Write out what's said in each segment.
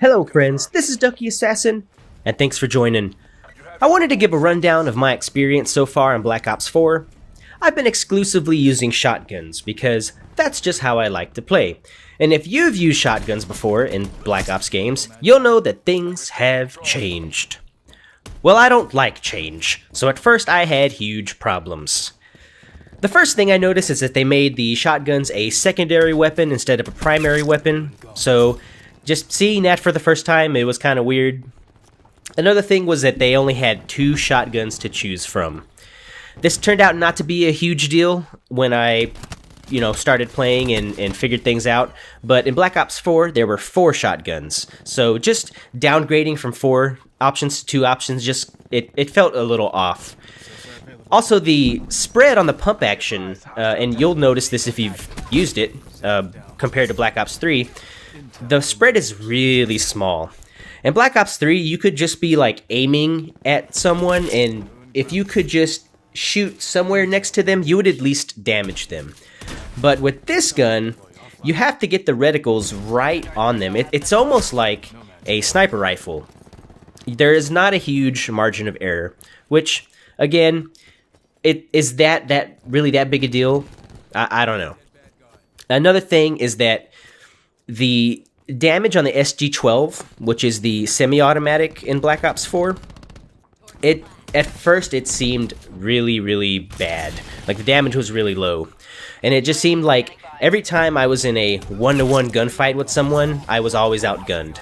Hello friends, this is Ducky Assassin, and thanks for joining. I wanted to give a rundown of my experience so far in Black Ops 4. I've been exclusively using shotguns because that's just how I like to play. And if you've used shotguns before in Black Ops games, you'll know that things have changed. Well, I don't like change, so at first I had huge problems. The first thing I noticed is that they made the shotguns a secondary weapon instead of a primary weapon, so just seeing that for the first time, it was kind of weird. Another thing was that they only had 2 shotguns to choose from. This turned out not to be a huge deal when I, started playing and figured things out, but in Black Ops 4, there were 4 shotguns. So just downgrading from 4 options to 2 options, it felt a little off. Also, the spread on the pump action, and you'll notice this if you've used it, compared to Black Ops 3, the spread is really small. In Black Ops 3, you could just be like aiming at someone, and if you could just shoot somewhere next to them, you would at least damage them. But with this gun, you have to get the reticles right on them. It's almost like a sniper rifle. There is not a huge margin of error, which, again, is that really that big a deal? I don't know. Another thing is that the damage on the SG12, which is the semi-automatic in Black Ops 4, at first it seemed really, really bad. Like, the damage was really low. And it just seemed like every time I was in a one-to-one gunfight with someone, I was always outgunned.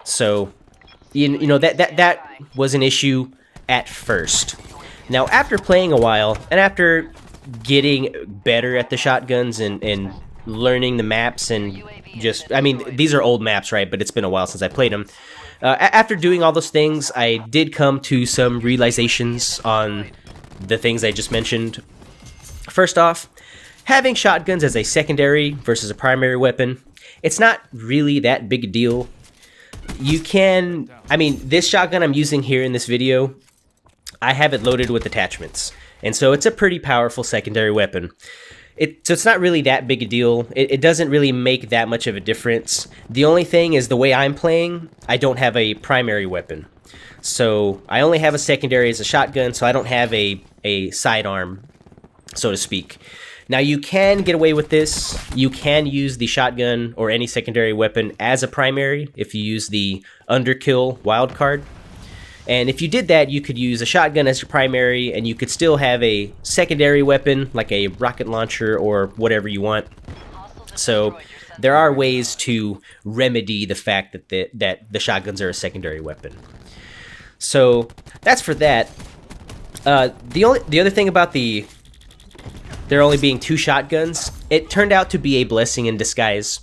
So, that was an issue at first. Now, after playing a while, and after getting better at the shotguns and learning the maps and these are old maps, right? But it's been a while since I played them. After doing all those things, I did come to some realizations on the things I just mentioned. First off, having shotguns as a secondary versus a primary weapon, it's not really that big a deal. This shotgun I'm using here in this video, I have it loaded with attachments, and so it's a pretty powerful secondary weapon. So it's not really that big a deal. It doesn't really make that much of a difference. The only thing is the way I'm playing, I don't have a primary weapon. So I only have a secondary as a shotgun, so I don't have a sidearm, so to speak. Now, you can get away with this. You can use the shotgun or any secondary weapon as a primary if you use the underkill wildcard. And if you did that, you could use a shotgun as your primary, and you could still have a secondary weapon, like a rocket launcher or whatever you want. So there are ways to remedy the fact that the shotguns are a secondary weapon. So that's for that. The other thing about there only being 2 shotguns, it turned out to be a blessing in disguise,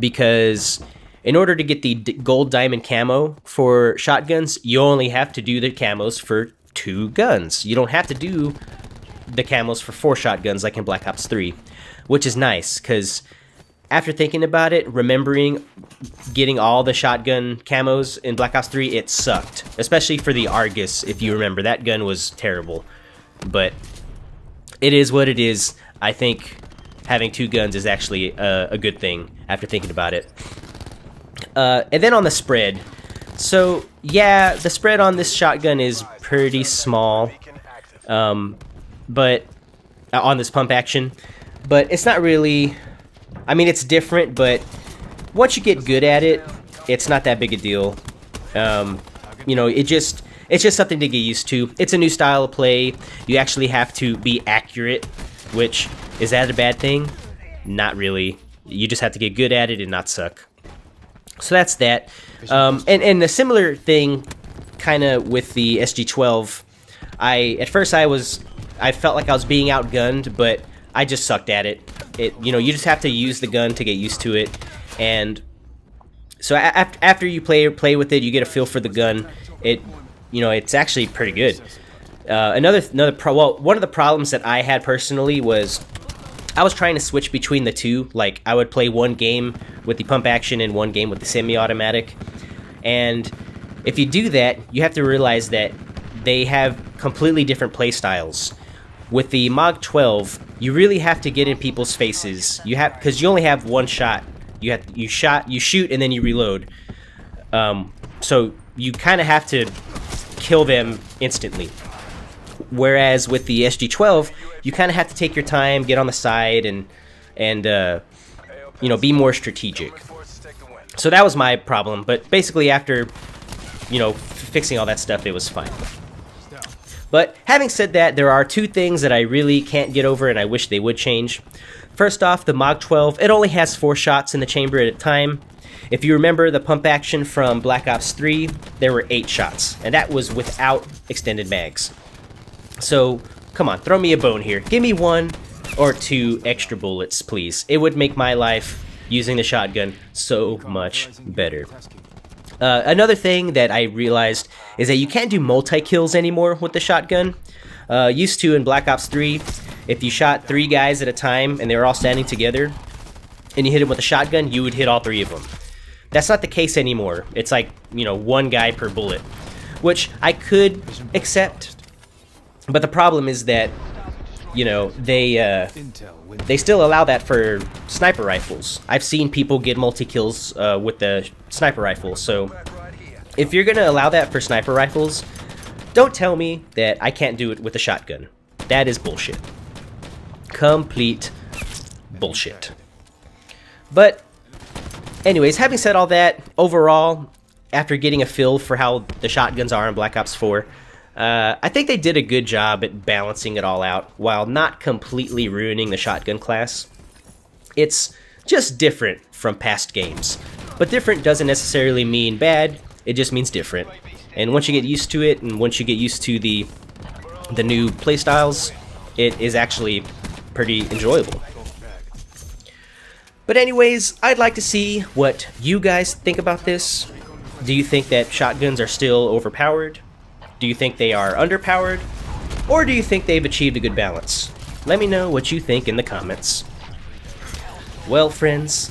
because in order to get the gold diamond camo for shotguns, you only have to do the camos for 2 guns. You don't have to do the camos for 4 shotguns like in Black Ops 3, which is nice, because after thinking about it, remembering getting all the shotgun camos in Black Ops 3, it sucked. Especially for the Argus, if you remember. That gun was terrible. But it is what it is. I think having 2 guns is actually a good thing after thinking about it. And then on the spread, so yeah, the spread on this shotgun is pretty small, but on this pump action, but it's not really, it's different, but once you get good at it, it's not that big a deal. It's just something to get used to. It's a new style of play. You actually have to be accurate, which, is that a bad thing? Not really. You just have to get good at it and not suck. So that's that. And a similar thing kind of with the SG12. At first I felt like I was being outgunned, but I just sucked at it. You just have to use the gun to get used to it. And so after you play with it, you get a feel for the gun. It's actually pretty good. One of the problems that I had personally was I was trying to switch between the 2. Like, I would play one game with the pump action and one game with the semi-automatic. And if you do that, you have to realize that they have completely different play styles. With the MOG 12, you really have to get in people's faces. Because you only have one shot. You shoot and then you reload. So you kind of have to kill them instantly. Whereas with the SG12, you kind of have to take your time, get on the side, and you know, be more strategic. So that was my problem, but basically after, you know, fixing all that stuff, it was fine. But having said that, there are two things that I really can't get over and I wish they would change. First off, the MOG 12, it only has 4 shots in the chamber at a time. If you remember the pump action from Black Ops 3, there were 8 shots, and that was without extended mags. So, come on, throw me a bone here. Give me 1 or 2 extra bullets, please. It would make my life using the shotgun so much better. Another thing that I realized is that you can't do multi-kills anymore with the shotgun. Used to in Black Ops 3, if you shot 3 guys at a time and they were all standing together, and you hit them with a shotgun, you would hit all 3 of them. That's not the case anymore. It's like, you know, 1 guy per bullet, which I could accept. But the problem is that, you know, they still allow that for sniper rifles. I've seen people get multi-kills with the sniper rifle. So if you're gonna allow that for sniper rifles, don't tell me that I can't do it with a shotgun. That is bullshit. Complete bullshit. But anyways, having said all that, overall, after getting a feel for how the shotguns are in Black Ops 4, I think they did a good job at balancing it all out while not completely ruining the shotgun class. It's just different from past games. But different doesn't necessarily mean bad, it just means different. And once you get used to it, and once you get used to the new playstyles, it is actually pretty enjoyable. But anyways, I'd like to see what you guys think about this. Do you think that shotguns are still overpowered? Do you think they are underpowered? Or do you think they've achieved a good balance? Let me know what you think in the comments. Well, friends,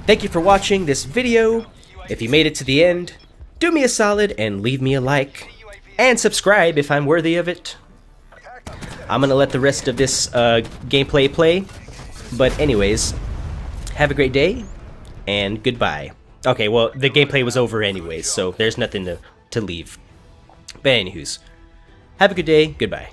thank you for watching this video. If you made it to the end, do me a solid and leave me a like. And subscribe if I'm worthy of it. I'm gonna let the rest of this gameplay play. But anyways, have a great day, and goodbye. Okay, well, the gameplay was over anyways, so there's nothing to leave. But anywho's, have a good day, goodbye.